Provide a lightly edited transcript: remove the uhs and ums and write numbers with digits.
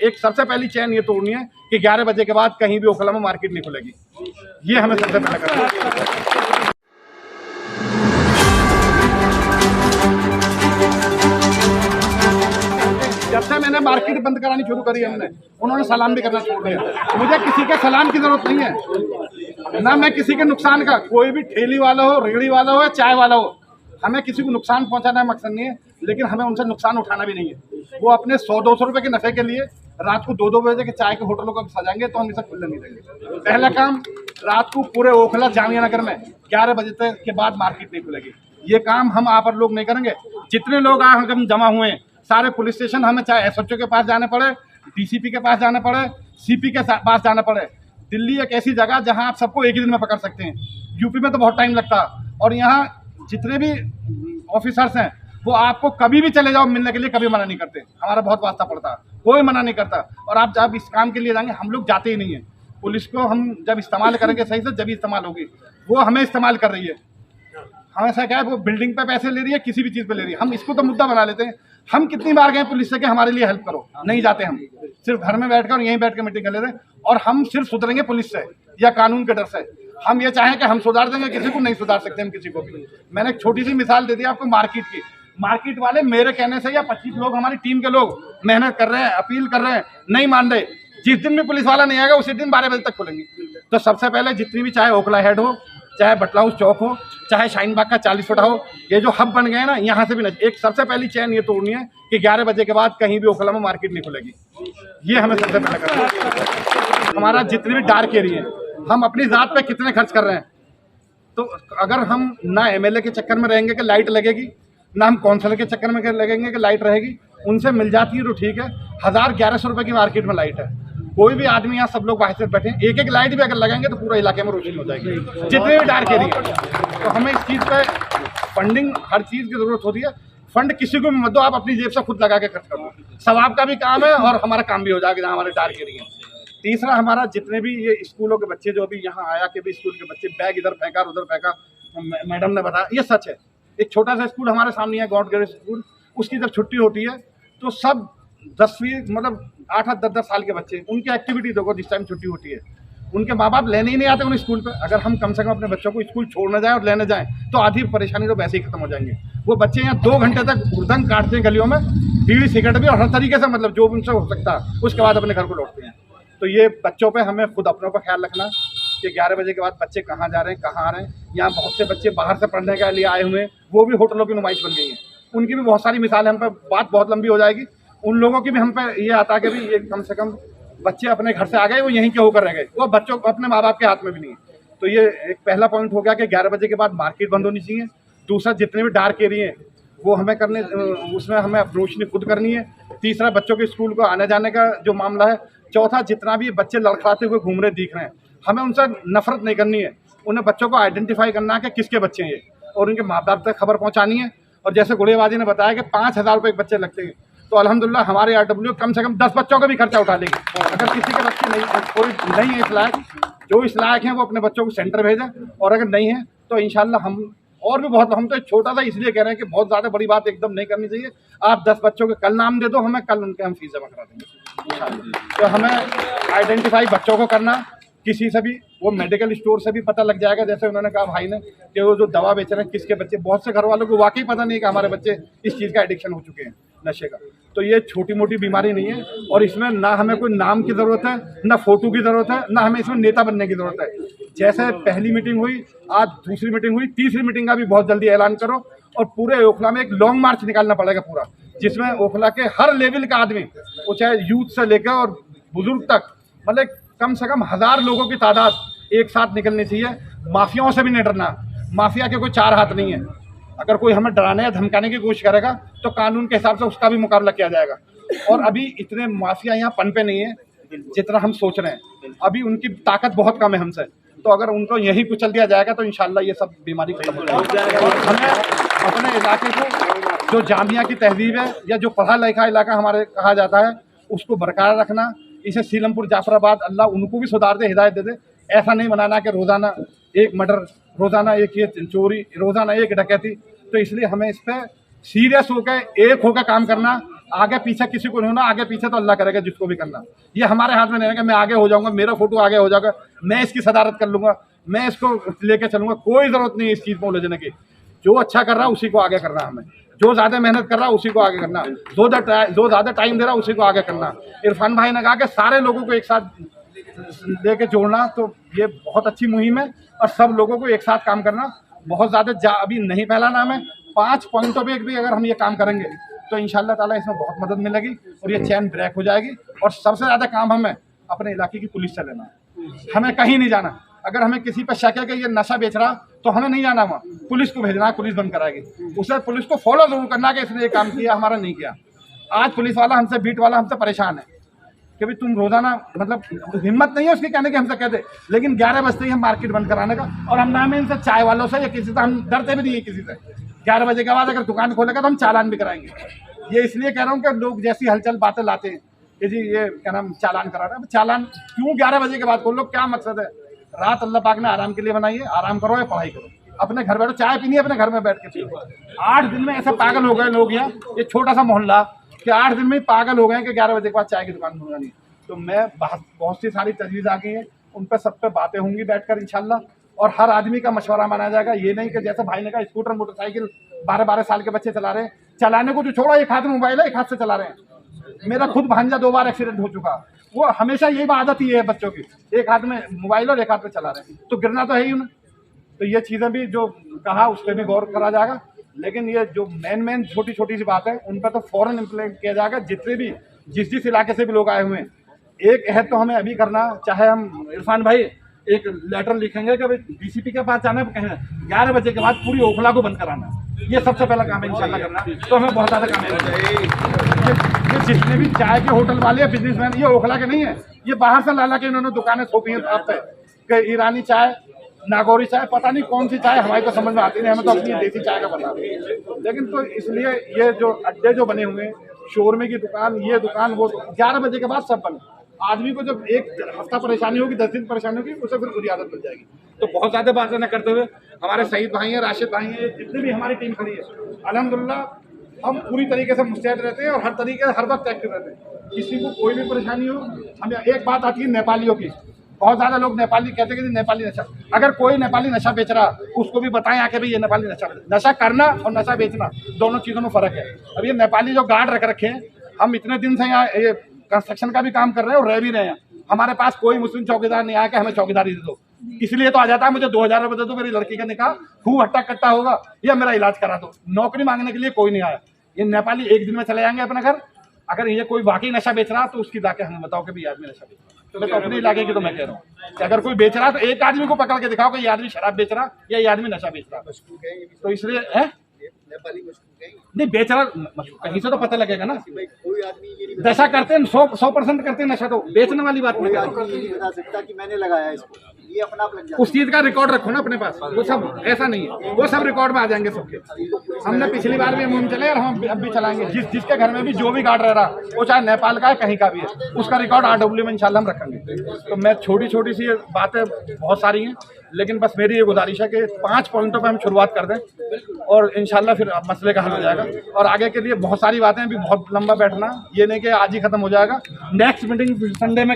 एक सबसे पहली चैन ये तोड़नी है कि 11 बजे के बाद कहीं भी ओखला में मार्केट नहीं खुलेगी। ये हमें सबसे पहले करना है। जब से मैंने मार्केट बंद करानी शुरू करी हमने, उन्होंने सलाम भी करना छोड़ दिया। मुझे किसी के सलाम की जरूरत नहीं है, ना मैं किसी के नुकसान का, कोई भी ठेली वाला हो, रेहड़ी वाला हो या चाय वाला हो, हमें किसी को नुकसान पहुंचाना मकसद नहीं है, लेकिन हमें उनसे नुकसान उठाना भी नहीं है। वो अपने 100-200 रुपए के नफे के लिए रात को 2-2 बजे के चाय के होटलों को सजाएंगे तो हम इसे खुलने नहीं देंगे। पहला काम, रात को पूरे ओखला जामिया नगर में 11 बजे तक के बाद मार्केट नहीं खुलेगी। ये काम हम आप लोग नहीं करेंगे। जितने लोग हम जमा हुए हैं, सारे पुलिस स्टेशन, हमें चाहे एसएचओ के पास जाने पड़े, डीसीपी के पास जाना पड़े, सीपी के पास जाना पड़े। दिल्ली एक ऐसी जगह जहां आप सबको एक ही दिन में पकड़ सकते हैं। यूपी में तो बहुत टाइम लगता है, और यहाँ जितने भी ऑफिसर्स हैं वो आपको कभी भी चले जाओ मिलने के लिए, कभी मना नहीं करते। हमारा बहुत वास्ता पड़ता है, कोई मना नहीं करता। और आप जब इस काम के लिए जाएंगे, हम लोग जाते ही नहीं है। पुलिस को हम जब इस्तेमाल करेंगे सही से, जब इस्तेमाल होगी। वो हमें इस्तेमाल कर रही है। हमें ऐसा क्या है, वो बिल्डिंग पे पैसे ले रही है, किसी भी चीज़ पे ले रही है। हम इसको तो मुद्दा बना लेते हैं। हम कितनी बार गए पुलिस से कि हमारे लिए हेल्प करो, नहीं जाते। हम सिर्फ घर में बैठकर यहीं बैठ कर मीटिंग कर ले रहे हैं। और हम सिर्फ सुधरेंगे पुलिस से या कानून के डर से। हम ये चाहें कि हम सुधार देंगे, किसी को नहीं सुधार सकते हम किसी को भी। मैंने एक छोटी सी मिसाल दे दी आपको मार्केट की। मार्केट वाले मेरे कहने से या 25 लोग, हमारी टीम के लोग मेहनत कर रहे हैं, अपील कर रहे हैं, नहीं मान रहे। जिस दिन भी पुलिस वाला नहीं आएगा उसी दिन 12 बजे तक खुलेंगे। तो सबसे पहले जितनी भी, चाहे ओखला हेड हो, चाहे बटला हाउस चौक हो, चाहे शाहीन बाग का 40 फुटा हो, ये जो हब बन गए ना, यहाँ से भी नहीं। एक सबसे पहली चैन ये तोड़नी है कि 11 बजे के बाद कहीं भी ओखला में मार्केट नहीं खुलेगी। ये हमें सबसे पहले करना है। हमारा जितने भी डार्क एरिया है, हम अपनी ज़ात पे कितने खर्च कर रहे हैं। तो अगर हम ना एमएलए के चक्कर में रहेंगे कि लाइट लगेगी, ना हम काउंसलर के चक्कर में लगेंगे कि लाइट रहेगी, उनसे मिल जाती है तो ठीक है। 1000-1100 रुपये की मार्केट में लाइट है। कोई भी आदमी, यहाँ सब लोग बाहर से बैठे हैं, एक एक लाइट भी अगर लगाएंगे तो पूरा इलाके में रोशनी हो जाएगी, जितने भी डार्क एरिया। तो हमें इस चीज़ पे फंडिंग, हर चीज़ की ज़रूरत होती है। फंड किसी को भी मत दो, आप अपनी जेब से खुद लगा के खर्च कर दो। सवाब का भी काम है और हमारा काम भी हो जाएगा जहाँ हमारे डार्क एरिया। तीसरा, हमारा जितने भी ये स्कूलों के बच्चे, जो अभी यहाँ आया कि भी स्कूल के बच्चे बैग इधर फेंका उधर फेंका, मैडम ने बताया, ये सच है। एक छोटा सा स्कूल हमारे सामने है, गॉड ग्रेस स्कूल। उसकी जब छुट्टी होती है तो सब 10वीं मतलब 8-8, 10-10 साल के बच्चे, उनकी एक्टिविटी देखो जिस टाइम छुट्टी होती है। उनके माँ बाप लेने ही नहीं आते उन्हें स्कूल पे। अगर हम कम से कम अपने बच्चों को स्कूल छोड़ने जाएं और लेने जाएं तो आधी परेशानी तो वैसे ही खत्म हो जाएंगे। वो बच्चे यहाँ 2 घंटे तक उर्दंग काटते हैं गलियों में, बीड़ी सिगरेट भी, और हर तरीके से, मतलब जो उनसे हो सकता है, उसके बाद अपने घर को लौटते हैं। तो ये बच्चों पे हमें खुद अपनों पर ख्याल रखना कि 11 बजे के बाद बच्चे कहाँ जा रहे हैं, कहाँ आ रहे हैं। यहाँ बहुत से बच्चे बाहर से पढ़ने के लिए आए हुए हैं, वो भी होटलों की नुमाइश बन गई है। उनकी भी बहुत सारी मिसालें, हम पे बात बहुत लंबी हो जाएगी। उन लोगों की भी हम पे ये आता है कि भी ये कम से कम बच्चे अपने घर से आ गए, वो यहीं के होकर रह गए, वो बच्चों को अपने माँ बाप के हाथ में भी नहीं है। तो ये एक पहला पॉइंट हो गया कि 11 बजे के बाद मार्केट बंद होनी चाहिए। दूसरा, जितने भी डार्क एरिया हैं वो हमें करने, उसमें हमें रोशनी खुद करनी है। तीसरा, बच्चों के स्कूल को आने जाने का जो मामला है। चौथा, जितना भी बच्चे लड़खड़ाते हुए घूम रहे दिख रहे हैं, हमें उनसे नफरत नहीं करनी है। उन्हें बच्चों को आइडेंटिफाई करना है कि किसके बच्चे हैं ये, और उनके माँ बाप तक खबर पहुँचानी है। और जैसे गुड़ेबाजी ने बताया कि 5000 रुपये बच्चे लगते हैं, तो अल्हम्दुलिल्लाह हमारे आरडब्ल्यू कम से कम 10 बच्चों का भी खर्चा उठा लेंगे। अगर किसी के बच्चे नहीं, कोई नहीं है इस लायक, जो इस लायक हैं वो अपने बच्चों को सेंटर भेजें, और अगर नहीं है तो इंशाल्लाह हम और भी बहुत, हम तो छोटा सा इसलिए कह रहे हैं कि बहुत ज़्यादा बड़ी बात एकदम नहीं करनी चाहिए। आप 10 बच्चों के कल नाम दे दो हमें, कल उनके हम फीस जमा करा देंगे। तो हमें आइडेंटिफाई बच्चों को करना, किसी से भी, वो मेडिकल स्टोर से भी पता लग जाएगा। जैसे उन्होंने कहा भाई ने कि वो जो दवा बेच रहे हैं किसके बच्चे, बहुत से घर वालों को वाकई पता नहीं कि हमारे बच्चे इस चीज़ का एडिक्शन हो चुके हैं, नशे का। तो ये छोटी मोटी बीमारी नहीं है, और इसमें ना हमें कोई नाम की ज़रूरत है, ना फोटो की ज़रूरत है, ना हमें इसमें नेता बनने की ज़रूरत है। जैसे पहली मीटिंग हुई, आज दूसरी मीटिंग हुई, तीसरी मीटिंग का भी बहुत जल्दी ऐलान करो। और पूरे ओखला में एक लॉन्ग मार्च निकालना पड़ेगा पूरा, जिसमें ओखला के हर लेवल का आदमी, वो चाहे यूथ से लेकर और बुजुर्ग तक, मतलब कम से कम 1000 लोगों की तादाद एक साथ निकलनी चाहिए। माफियाओं से भी नहीं डरना, माफिया के कोई 4 हाथ नहीं है। अगर कोई हमें डराने या धमकाने की कोशिश करेगा तो कानून के हिसाब से उसका भी मुकाबला किया जाएगा। और अभी इतने माफिया यहाँ पनपे नहीं है जितना हम सोच रहे हैं। अभी उनकी ताकत बहुत कम है हमसे, तो अगर उनको यहीं कुचल दिया जाएगा तो इंशाल्लाह ये सब बीमारी खत्म हो जाएगी। और हमें अपने इलाके को, जो जामिया की तहजीब है या जो पढ़ा लिखा इलाका हमारे कहा जाता है, उसको बरकरार रखना। इसे सीलमपुर, जाफराबाद, अल्लाह उनको भी सुधार दे, हिदायत दे दे। ऐसा नहीं बनाना कि रोज़ाना एक मर्डर, रोज़ाना एक ये चोरी, रोज़ाना एक डकैती। तो इसलिए हमें इस पर सीरियस होकर, एक होकर काम करना, आगे पीछे किसी को नहीं होना, आगे पीछे तो अल्लाह करेगा जिसको भी करना। ये हमारे हाथ में नहीं है कि मैं आगे हो जाऊंगा, मेरा फोटो आगे हो जाएगा, मैं इसकी सदारत कर लूंगा, मैं इसको लेके चलूंगा। कोई जरूरत नहीं है इस चीज में उलझने की। जो अच्छा कर रहा है उसी को आगे करना, हमें जो ज्यादा मेहनत कर रहा है उसी को आगे करना, जो ज्यादा टाइम दे रहा है उसी को आगे करना। इरफान भाई ने कहा कि सारे लोगों को एक साथ लेके जोड़ना, तो ये बहुत अच्छी मुहिम है और सब लोगों को एक साथ काम करना। बहुत ज्यादा अभी नहीं फैलाना हमें, 5 पॉइंटों पे भी अगर हम ये काम करेंगे तो इंशाल्लाह ताला इसमें बहुत मदद मिलेगी और ये चैन ब्रेक हो जाएगी। और सबसे ज्यादा काम हमें अपने इलाके की पुलिस से लेना है, हमें कहीं नहीं जाना। अगर हमें किसी पर शक है कि ये नशा बेच रहा तो हमें नहीं जाना, वहाँ पुलिस को भेजना है, पुलिस बंद कराएगी। उसे पुलिस को फॉलो जरूर करना कि इसने ये काम किया, हमारा नहीं किया। आज पुलिस वाला हमसे, बीट वाला हमसे परेशान है कि भाई तुम रोजाना, मतलब हिम्मत नहीं है उसकी कहने की हमसे कहते, लेकिन 11 बजते ही हम मार्केट बंद कराने का। और हम नाम इनसे चाय वालों से या किसी से हम डरते भी नहीं है किसी से। 11 बजे के बाद अगर दुकान खोलेगा तो हम चालान भी कराएंगे। ये इसलिए कह रहा हूँ कि लोग जैसी हलचल बातें लाते हैं कि जी ये क्या नाम चालान करा रहे हैं। चालान क्यों 11 बजे के बाद खोल लो, क्या मकसद है? रात अल्लाह पाक ने आराम के लिए बनाई है, आराम करो या पढ़ाई करो, अपने घर बैठो, चाय पीनी है अपने घर में बैठ के पियो। 8 दिन में ऐसे पागल हो गए लोग यहाँ, ये छोटा सा मोहल्ला, कि 8 दिन में पागल हो गए कि 11 बजे के बाद चाय की दुकान खुलवानी है। तो मैं बहुत सी सारी तजवीज़ आ गई हैं, उन पर सब पे बातें होंगी बैठकर इंशाल्लाह। और हर आदमी का मशवरा माना जाएगा। ये नहीं कि जैसे भाई ने कहा स्कूटर मोटरसाइकिल 12-12 साल के बच्चे चला रहे हैं, चलाने को तो छोड़ो, एक हाथ में मोबाइल है, एक हाथ से चला रहे हैं। मेरा खुद भांजा 2 बार एक्सीडेंट हो चुका, वो हमेशा यही आदत ही है बच्चों की, एक हाथ में मोबाइल और एक हाथ में चला रहे हैं, तो गिरना तो है ही उन्हें। तो ये चीज़ें भी जो कहा उस पर भी गौर करा जाएगा। लेकिन ये जो मेन छोटी छोटी सी बात है उन पर तो फ़ौरन इम्प्लीमेंट किया जाएगा। जितने भी जिस इलाके से भी लोग आए हुए हैं, एक अहद तो हमें अभी करना, चाहे हम इरफान भाई एक लेटर लिखेंगे कि भाई डीसीपी के पास जाना है, कहें 11 बजे के बाद पूरी ओखला को बंद कराना, ये सबसे पहला काम है इंशाल्लाह करना। तो हमें बहुत ज़्यादा काम है। ये जितने भी चाय के होटल वाले हैं, बिजनेसमैन, ये ओखला के नहीं है, ये बाहर से ला के इन्होंने दुकानें थोपी हैं आप पे कि ईरानी चाय, नागौरी चाय, पता नहीं कौन सी चाय, हमारी तो समझ में आती नहीं, हमें तो अपनी देसी चाय का पता। लेकिन तो इसलिए ये जो अड्डे जो बने हुए हैं, शोरमे की दुकान, ये दुकान, वो 11 बजे के बाद सब बंद। आदमी को जब एक हफ्ता परेशानी होगी, 10 दिन परेशानी होगी, उसे फिर बुरी आदत बन जाएगी। तो बहुत ज़्यादा बातें न करते हुए हमारे सईद भाई हैं, राशिद भाई हैं, जितनी भी हमारी टीम खड़ी है, अल्हम्दुलिल्लाह हम पूरी तरीके से मुस्तैद रहते हैं और हर तरीके से हर वक्त एक्टिव रहते हैं। किसी को कोई भी परेशानी हो, हमें एक बात आती है नेपालियों की, बहुत ज़्यादा लोग नेपाली कहते हैं कि नेपाली नशा, अगर कोई नेपाली नशा बेच रहा उसको भी बताएं आके भाई ये नेपाली नशा करना और नशा बेचना दोनों चीज़ों में फ़र्क है। अब ये नेपाली जो गार्ड रखे हैं, हम इतने दिन से यहाँ ये कंस्ट्रक्शन का भी काम कर रहे हैं और रह भी रहे हैं, हमारे पास कोई मुस्लिम चौकीदार नहीं आया कि हमें चौकीदारी दे दो, इसलिए तो आ जाता है मुझे 2000 रुपये दे दो, मेरी लड़की का निकाह खूब हट्टा कट्टा होगा या मेरा इलाज करा दो। नौकरी मांगने के लिए कोई नहीं आया। ये नेपाली एक दिन में चले जाएंगे अपने घर। अगर ये कोई वाकई नशा बेच रहा तो उसकी जाके हमें बताओ कि भाई आदमी नशा बेच रहा। तो मैं तो अपने इलाके की तो मैं कह रहा हूँ कि अगर कोई बेच रहा तो एक आदमी को पकड़ के दिखाओ कि ये आदमी शराब बेच रहा या ये आदमी नशा बेच रहा। तो इसलिए है नहीं बेच रहा, कहीं से तो पता लगेगा ना। कोई आदमी नशा करते हैं 100% करते हैं नशा, तो बेचने वाली बात नहीं बता सकता कि मैंने लगाया इसको, ये अपना आप लग जाता है। उस चीज का रिकॉर्ड रखो ना अपने पास, वो सब ऐसा नहीं है, वो सब रिकॉर्ड में आ जाएंगे सबके। हमने पिछली बार भी मुहिम चले और हम अब भी चलाएंगे। जिसके घर में भी जो भी गार्ड रह रहा, वो चाहे नेपाल का है कहीं का भी है, उसका रिकॉर्ड RW में इंशाल्लाह हम रखेंगे। तो मैं छोटी छोटी सी बातें बहुत सारी हैं, लेकिन बस मेरी ये गुजारिश है कि 5 पॉइंटों पर हम शुरुआत कर दें और इंशाल्लाह फिर मसले का हल हो जाएगा। और आगे के लिए बहुत सारी बातें भी, बहुत लंबा बैठना ये नहीं कि आज ही खत्म हो जाएगा। नेक्स्ट मीटिंग संडे में